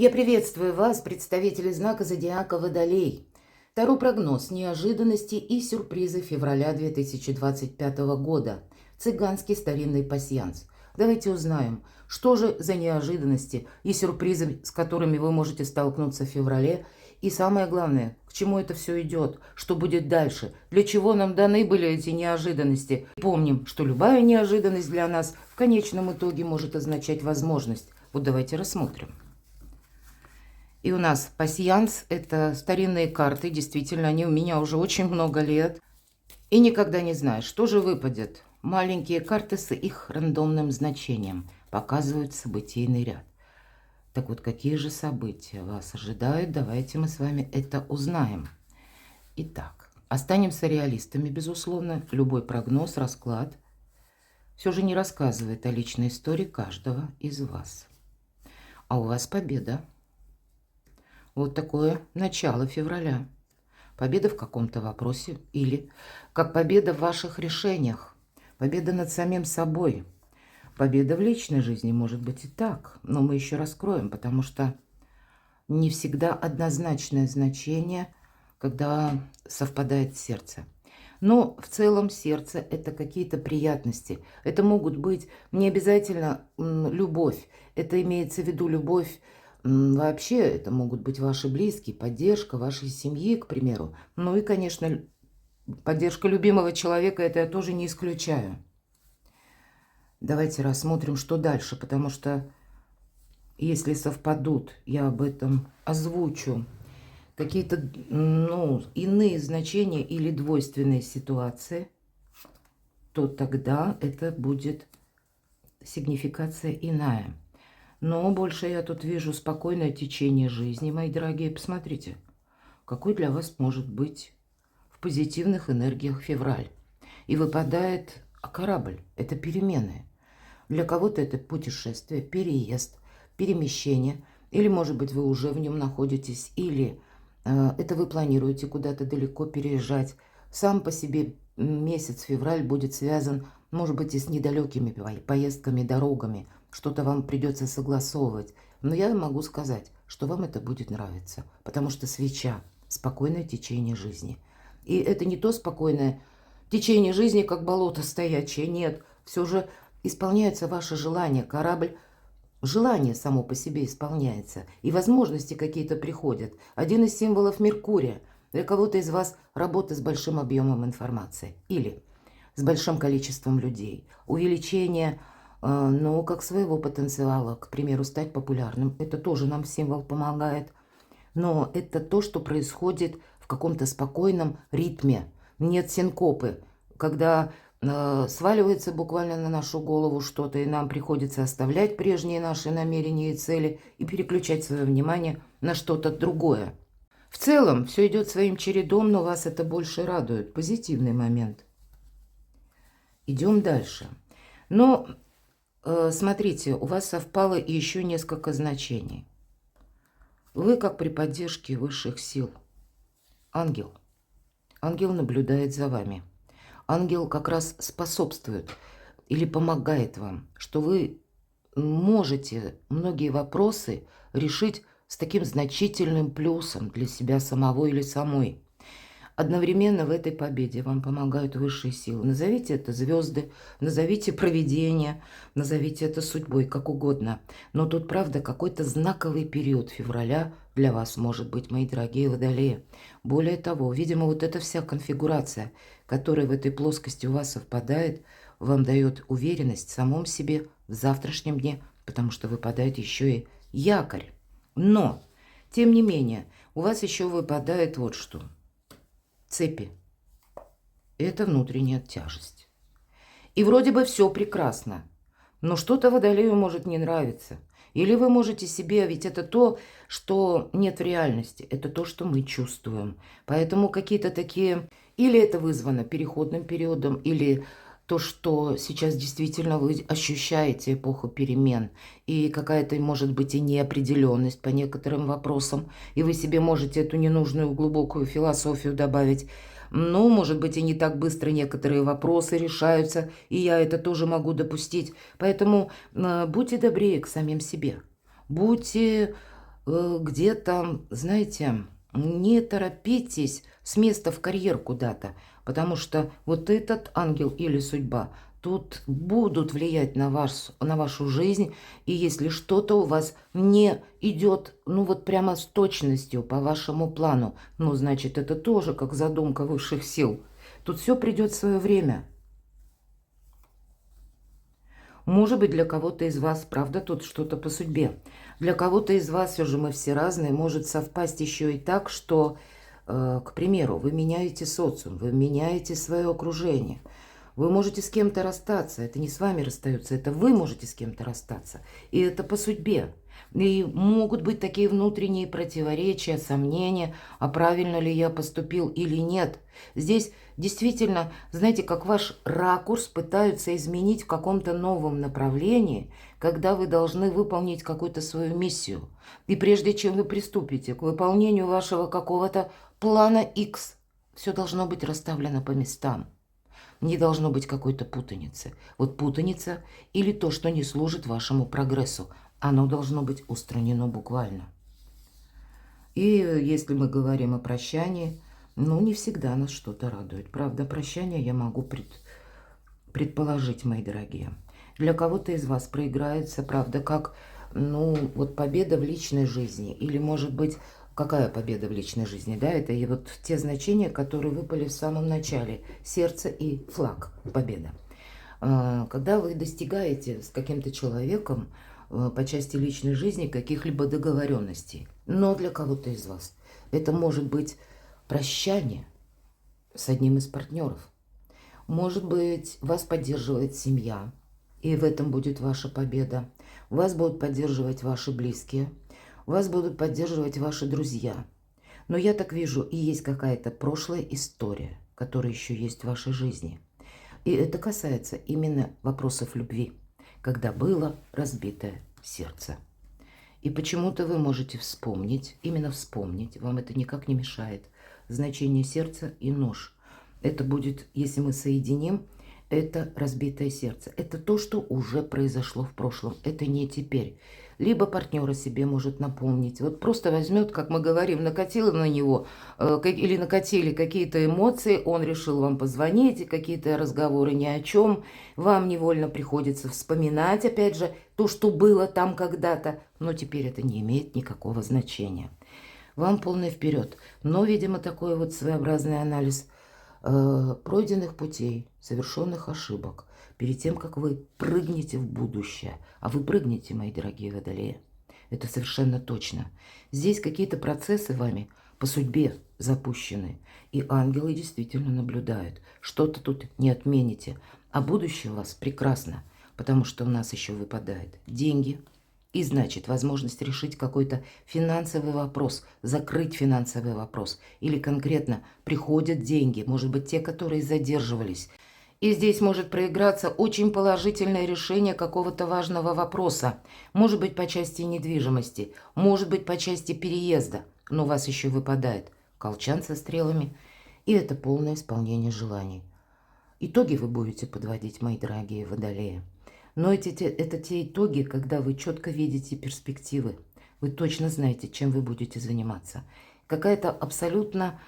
Я приветствую вас, представители знака зодиака Водолей. Таро прогноз неожиданности и сюрпризы февраля 2025 года. Цыганский старинный пасьянс. Давайте узнаем, что же за неожиданности и сюрпризы, с которыми вы можете столкнуться в феврале. И самое главное, к чему это все идет, что будет дальше, для чего нам даны были эти неожиданности. Помним, что любая неожиданность для нас в конечном итоге может означать возможность. Вот давайте рассмотрим. И у нас пасьянс – это старинные карты, действительно, они у меня уже очень много лет. И никогда не знаешь, что же выпадет. Маленькие карты с их рандомным значением показывают событийный ряд. Так вот, какие же события вас ожидают? Давайте мы с вами это узнаем. Итак, останемся реалистами, безусловно. Любой прогноз, расклад все же не рассказывает о личной истории каждого из вас. А у вас победа. Вот такое начало февраля. Победа в каком-то вопросе или как победа в ваших решениях. Победа над самим собой. Победа в личной жизни может быть и так, но мы еще раскроем, потому что не всегда однозначное значение, когда совпадает сердце. Но в целом сердце – это какие-то приятности. Это могут быть не обязательно любовь. Это имеется в виду любовь. Вообще, это могут быть ваши близкие, поддержка вашей семьи, к примеру. Ну и, конечно, поддержка любимого человека, это я тоже не исключаю. Давайте рассмотрим, что дальше, потому что если совпадут, я об этом озвучу, какие-то иные значения или двойственные ситуации, то тогда это будет сигнификация иная. Но больше я тут вижу спокойное течение жизни, мои дорогие. Посмотрите, какой для вас может быть в позитивных энергиях февраль. И выпадает корабль. Это перемены. Для кого-то это путешествие, переезд, перемещение. Или, может быть, вы уже в нем находитесь. Или это вы планируете куда-то далеко переезжать. Сам по себе месяц февраль будет связан, может быть, и с недалекими поездками, дорогами. Что-то вам придется согласовывать. Но я могу сказать, что вам это будет нравиться. Потому что свеча – спокойное течение жизни. И это не то спокойное течение жизни, как болото стоячее. Нет, все же исполняется ваше желание. Корабль, желание само по себе исполняется. И возможности какие-то приходят. Один из символов Меркурия. Для кого-то из вас работа с большим объемом информации. Или с большим количеством людей. Увеличение как своего потенциала, к примеру, стать популярным. Это тоже нам символ помогает. Но это то, что происходит в каком-то спокойном ритме. Нет синкопы, когда сваливается буквально на нашу голову что-то, и нам приходится оставлять прежние наши намерения и цели и переключать свое внимание на что-то другое. В целом все идет своим чередом, но вас это больше радует. Позитивный момент. Идем дальше. Но смотрите, у вас совпало и еще несколько значений. Вы как при поддержке высших сил. Ангел. Ангел наблюдает за вами. Ангел как раз способствует или помогает вам, что вы можете многие вопросы решить с таким значительным плюсом для себя самого или самой. Одновременно в этой победе вам помогают высшие силы. Назовите это звезды, назовите провидение, назовите это судьбой, как угодно. Но тут, правда, какой-то знаковый период февраля для вас может быть, мои дорогие водолеи. Более того, видимо, вот эта вся конфигурация, которая в этой плоскости у вас совпадает, вам дает уверенность в самом себе в завтрашнем дне, потому что выпадает еще и якорь. Но, тем не менее, у вас еще выпадает вот что. Цепи. Это внутренняя тяжесть. И вроде бы все прекрасно, но что-то водолею может не нравиться. Или вы можете себе, ведь это то, что нет в реальности, это то, что мы чувствуем. Поэтому какие-то такие, или это вызвано переходным периодом, или то, что сейчас действительно вы ощущаете эпоху перемен, и какая-то, может быть, и неопределенность по некоторым вопросам, и вы себе можете эту ненужную глубокую философию добавить. Но, может быть, и не так быстро некоторые вопросы решаются, и я это тоже могу допустить. Поэтому будьте добрее к самим себе. Будьте где-то, знаете, не торопитесь с места в карьер куда-то, потому что вот этот ангел или судьба тут будут влиять на вашу жизнь, и если что-то у вас не идет, ну вот прямо с точностью по вашему плану, ну значит это тоже как задумка высших сил. Тут все придет в свое время. Может быть, для кого-то из вас, правда, тут что-то по судьбе. Для кого-то из вас, все же мы все разные, может совпасть еще и так, что, к примеру, вы меняете социум, вы меняете свое окружение. Вы можете с кем-то расстаться, это не с вами расстаются, это вы можете с кем-то расстаться. И это по судьбе. И могут быть такие внутренние противоречия, сомнения, а правильно ли я поступил или нет. Здесь действительно, знаете, как ваш ракурс пытаются изменить в каком-то новом направлении, когда вы должны выполнить какую-то свою миссию. И прежде чем вы приступите к выполнению вашего какого-то плана X, все должно быть расставлено по местам. Не должно быть какой-то путаницы. Вот путаница или то, что не служит вашему прогрессу, оно должно быть устранено буквально. И если мы говорим о прощании, ну, не всегда нас что-то радует. Правда, прощание я могу предположить, мои дорогие. Для кого-то из вас проиграется, правда, как, ну, вот победа в личной жизни. Или, может быть, какая победа в личной жизни, да? Это и вот те значения, которые выпали в самом начале. Сердце и флаг. Победа. Когда вы достигаете с каким-то человеком по части личной жизни каких-либо договоренностей. Но для кого-то из вас это может быть прощание с одним из партнеров. Может быть, вас поддерживает семья, и в этом будет ваша победа. Вас будут поддерживать ваши близкие, вас будут поддерживать ваши друзья. Но я так вижу, и есть какая-то прошлая история, которая еще есть в вашей жизни. И это касается именно вопросов любви, когда было разбитое сердце. И почему-то вы можете вспомнить, именно вспомнить, вам это никак не мешает, значение сердца и нож. Это будет, если мы соединим, это разбитое сердце. Это то, что уже произошло в прошлом, это не теперь. Либо партнер о себе может напомнить. Вот просто возьмет, как мы говорим, накатило на него, или накатили какие-то эмоции, он решил вам позвонить, и какие-то разговоры ни о чем. Вам невольно приходится вспоминать, опять же, то, что было там когда-то, но теперь это не имеет никакого значения. Вам полный вперед. Но, видимо, такой вот своеобразный анализ пройденных путей, совершенных ошибок, перед тем, как вы прыгнете в будущее. А вы прыгнете, мои дорогие водолеи. Это совершенно точно. Здесь какие-то процессы вами по судьбе запущены. И ангелы действительно наблюдают. Что-то тут не отмените. А будущее у вас прекрасно, потому что у нас еще выпадает деньги. И значит, возможность решить какой-то финансовый вопрос, закрыть финансовый вопрос. Или конкретно приходят деньги, может быть, те, которые задерживались. И здесь может проиграться очень положительное решение какого-то важного вопроса. Может быть, по части недвижимости, может быть, по части переезда. Но у вас еще выпадает колчан со стрелами. И это полное исполнение желаний. Итоги вы будете подводить, мои дорогие водолеи. Но это те итоги, когда вы четко видите перспективы. Вы точно знаете, чем вы будете заниматься. Какая-то абсолютно,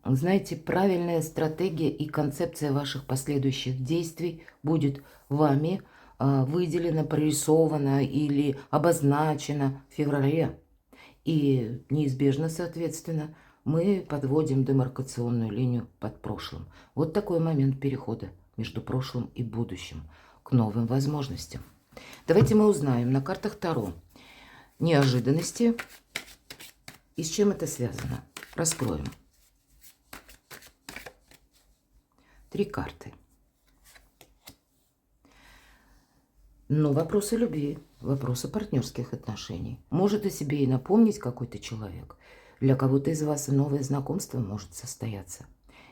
знаете, правильная стратегия и концепция ваших последующих действий будет вами выделена, прорисована или обозначена в феврале. И неизбежно, соответственно, мы подводим демаркационную линию под прошлым. Вот такой момент перехода между прошлым и будущим к новым возможностям. Давайте мы узнаем на картах Таро неожиданности и с чем это связано. Раскроем. 3 карты. Но вопросы любви, вопросы партнерских отношений. Может о себе и напомнить какой-то человек. Для кого-то из вас и новое знакомство может состояться.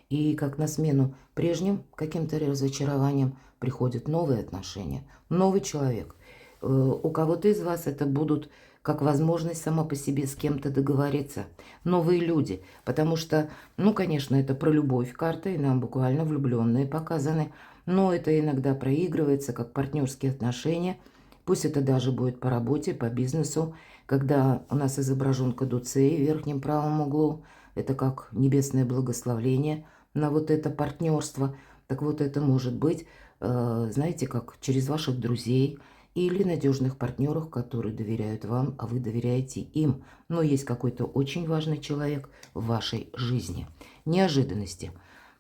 И как на смену прежним каким-то разочарованиям приходят новые отношения, новый человек. У кого-то из вас это будут как возможность сама по себе с кем-то договориться. Новые люди. Потому что, ну, конечно, это про любовь карта, и нам буквально влюбленные показаны. Но это иногда проигрывается как партнерские отношения. Пусть это даже будет по работе, по бизнесу. Когда у нас изображен кадуцей в верхнем правом углу, это как небесное благословление на вот это партнерство. Так вот, это может быть, знаете, как через ваших друзей или надежных партнеров, которые доверяют вам, а вы доверяете им. Но есть какой-то очень важный человек в вашей жизни. Неожиданности.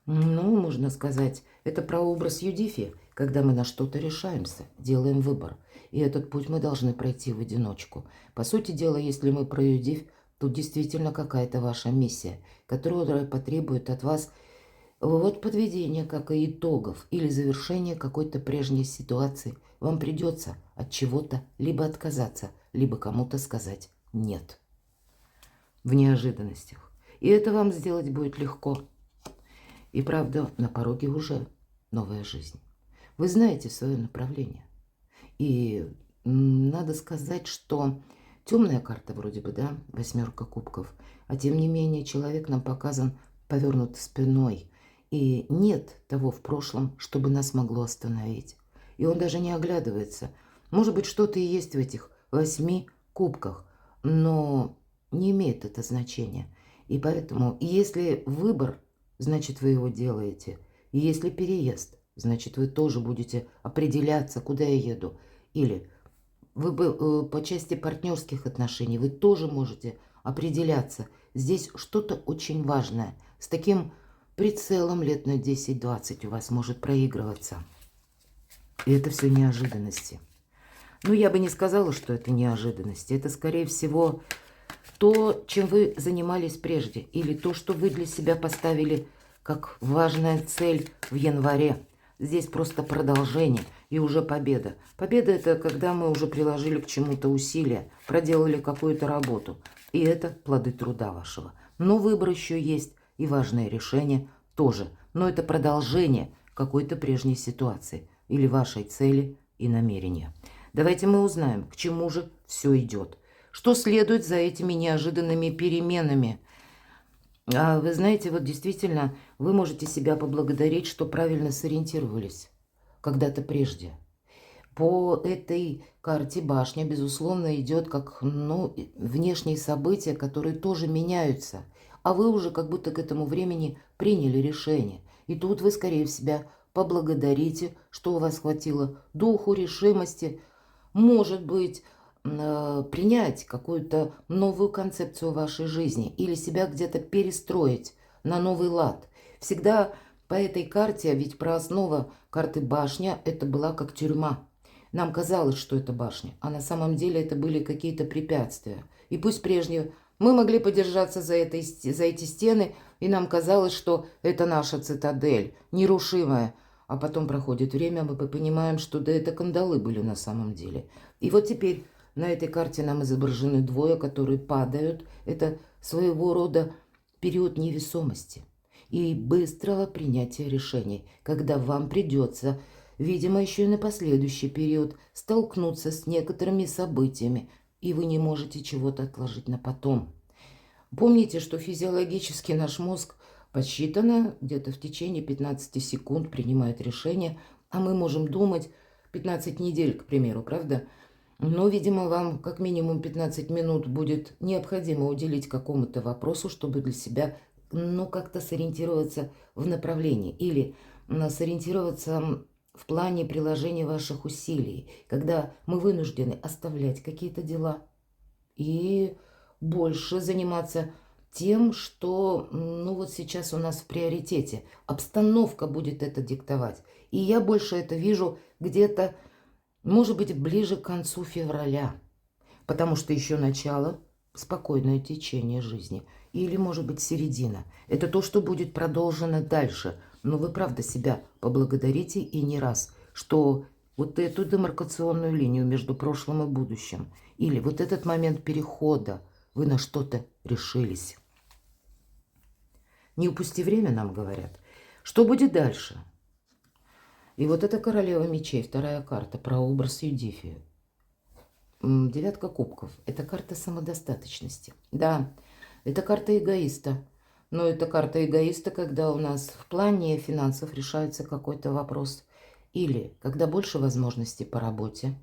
Ну, можно сказать, это прообраз Юдифи, когда мы на что-то решаемся, делаем выбор. И этот путь мы должны пройти в одиночку. По сути дела, если мы про Юдифь, тут действительно какая-то ваша миссия, которая потребует от вас вот подведения как и итогов или завершения какой-то прежней ситуации. Вам придется от чего-то либо отказаться, либо кому-то сказать «нет» в неожиданностях. И это вам сделать будет легко. И правда, на пороге уже новая жизнь. Вы знаете свое направление. И надо сказать, что темная карта вроде бы, да, 8 кубков, а тем не менее человек нам показан повернут спиной. И нет того в прошлом, чтобы нас могло остановить. И он даже не оглядывается. Может быть, что-то и есть в этих 8 кубках, но не имеет это значения. И поэтому, если выбор, значит, вы его делаете. И если переезд, значит, вы тоже будете определяться, куда я еду. Или вы по части партнерских отношений вы тоже можете определяться. Здесь что-то очень важное. С таким прицелом лет на 10-20 у вас может проигрываться. И это все неожиданности. Ну, я бы не сказала, что это неожиданности. Это, скорее всего, то, чем вы занимались прежде. Или то, что вы для себя поставили как важная цель в январе. Здесь просто продолжение и уже победа. Победа – это когда мы уже приложили к чему-то усилия, проделали какую-то работу. И это плоды труда вашего. Но выбор еще есть, и важное решение тоже. Но это продолжение какой-то прежней ситуации или вашей цели и намерения. Давайте мы узнаем, к чему же все идет. Что следует за этими неожиданными переменами? Вы знаете, вот действительно, вы можете себя поблагодарить, что правильно сориентировались когда-то прежде. По этой карте башня, безусловно, идет как внешние события, которые тоже меняются. А вы уже как будто к этому времени приняли решение. И тут вы скорее себя поблагодарите, что у вас хватило духу, решимости, может быть, принять какую-то новую концепцию вашей жизни или себя где-то перестроить на новый лад. Всегда по этой карте, ведь про основу карты башня, это была как тюрьма. Нам казалось, что это башня, а на самом деле это были какие-то препятствия. И пусть прежде мы могли подержаться за эти стены, и нам казалось, что это наша цитадель, нерушимая. А потом проходит время, мы понимаем, что да, это кандалы были на самом деле. И вот теперь на этой карте нам изображены двое, которые падают. Это своего рода период невесомости и быстрого принятия решений, когда вам придется, видимо, еще и на последующий период, столкнуться с некоторыми событиями, и вы не можете чего-то отложить на потом. Помните, что физиологически наш мозг подсчитано где-то в течение 15 секунд принимает решение, а мы можем думать 15 недель, к примеру, правда? Но, видимо, вам как минимум 15 минут будет необходимо уделить какому-то вопросу, чтобы для себя, как-то сориентироваться в направлении или сориентироваться в плане приложения ваших усилий, когда мы вынуждены оставлять какие-то дела и больше заниматься тем, что, вот сейчас у нас в приоритете. Обстановка будет это диктовать. И я больше это вижу где-то, может быть, ближе к концу февраля. Потому что еще начало, спокойное течение жизни. Или, может быть, середина. Это то, что будет продолжено дальше. Но вы, правда, себя поблагодарите и не раз, что вот эту демаркационную линию между прошлым и будущим, или вот этот момент перехода, вы на что-то решились. Не упусти время, нам говорят. Что будет дальше? И вот это королева мечей, вторая карта, прообраз Юдифи. 9 кубков. Это карта самодостаточности. Да, это карта эгоиста. Но это карта эгоиста, когда у нас в плане финансов решается какой-то вопрос. Или когда больше возможностей по работе,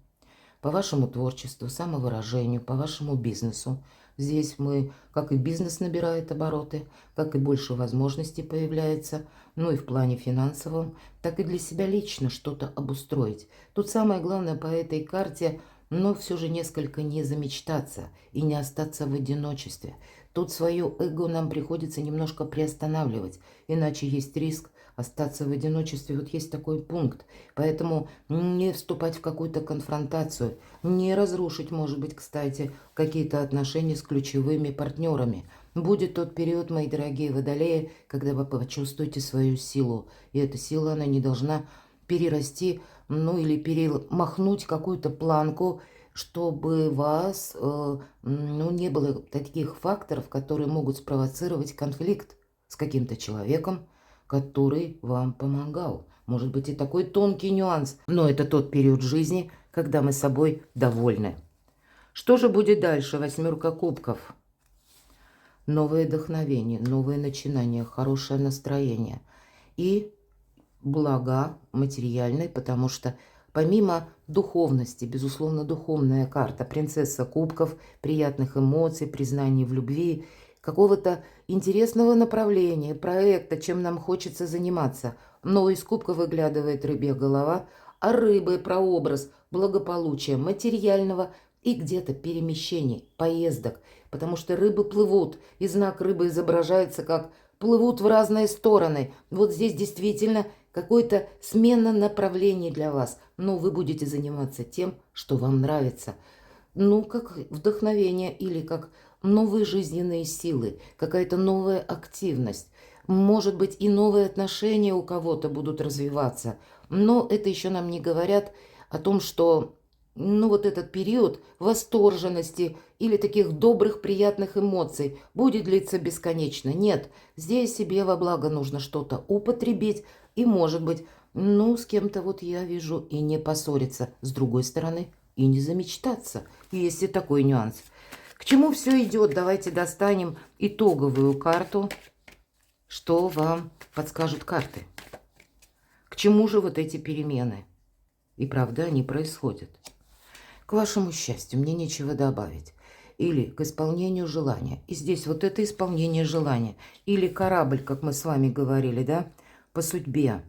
по вашему творчеству, самовыражению, по вашему бизнесу. Здесь мы, как и бизнес набирает обороты, как и больше возможностей появляется, ну и в плане финансовом, так и для себя лично что-то обустроить. Тут самое главное по этой карте, но все же несколько не замечтаться и не остаться в одиночестве. Тут свое эго нам приходится немножко приостанавливать, иначе есть риск остаться в одиночестве. Вот есть такой пункт. Поэтому не вступать в какую-то конфронтацию, не разрушить, может быть, кстати, какие-то отношения с ключевыми партнерами. Будет тот период, мои дорогие водолеи, когда вы почувствуете свою силу. И эта сила, она не должна перерасти, ну или перемахнуть какую-то планку, чтобы вас, ну, не было таких факторов, которые могут спровоцировать конфликт с каким-то человеком, который вам помогал. Может быть и такой тонкий нюанс, но это тот период жизни, когда мы собой довольны. Что же будет дальше? Восьмерка кубков. Новое вдохновение, новые начинания, хорошее настроение и блага материальной, потому что помимо духовности, безусловно, духовная карта, принцесса кубков, приятных эмоций, признаний в любви, какого-то интересного направления, проекта, чем нам хочется заниматься. Но из кубка выглядывает рыбья голова, а рыбы прообраз благополучия материального и где-то перемещений, поездок, потому что рыбы плывут, и знак рыбы изображается как плывут в разные стороны. Вот здесь действительно какой-то смена направлений для вас, но вы будете заниматься тем, что вам нравится. Ну, как вдохновение или как новые жизненные силы, какая-то новая активность. Может быть, и новые отношения у кого-то будут развиваться, но это еще нам не говорят о том, что ну, вот этот период восторженности или таких добрых, приятных эмоций будет длиться бесконечно. Нет, здесь себе во благо нужно что-то употребить и, может быть, ну, с кем-то вот я вижу и не поссориться. С другой стороны, и не замечтаться. Есть и такой нюанс. К чему все идет? Давайте достанем итоговую карту. Что вам подскажут карты? К чему же вот эти перемены? И правда, они происходят. К вашему счастью, мне нечего добавить. Или к исполнению желания. И здесь вот это исполнение желания. Или корабль, как мы с вами говорили, да, по судьбе.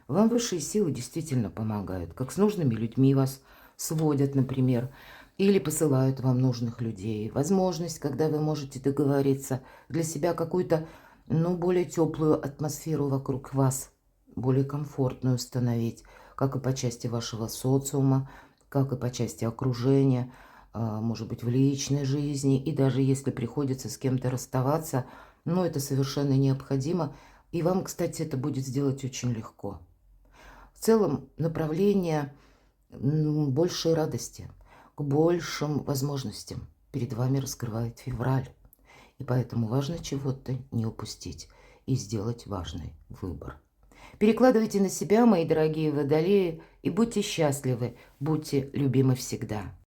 Вам высшие силы действительно помогают. Как с нужными людьми вас сводят, например. Или посылают вам нужных людей. Возможность, когда вы можете договориться для себя какую-то, ну, более теплую атмосферу вокруг вас. Более комфортную установить. Как и по части вашего социума, как и по части окружения, может быть, в личной жизни. И даже если приходится с кем-то расставаться, но это совершенно необходимо. И вам, кстати, это будет сделать очень легко. В целом направление большей радости, к большим возможностям перед вами раскрывает февраль. И поэтому важно чего-то не упустить и сделать важный выбор. Перекладывайте на себя, мои дорогие водолеи, и будьте счастливы, будьте любимы всегда.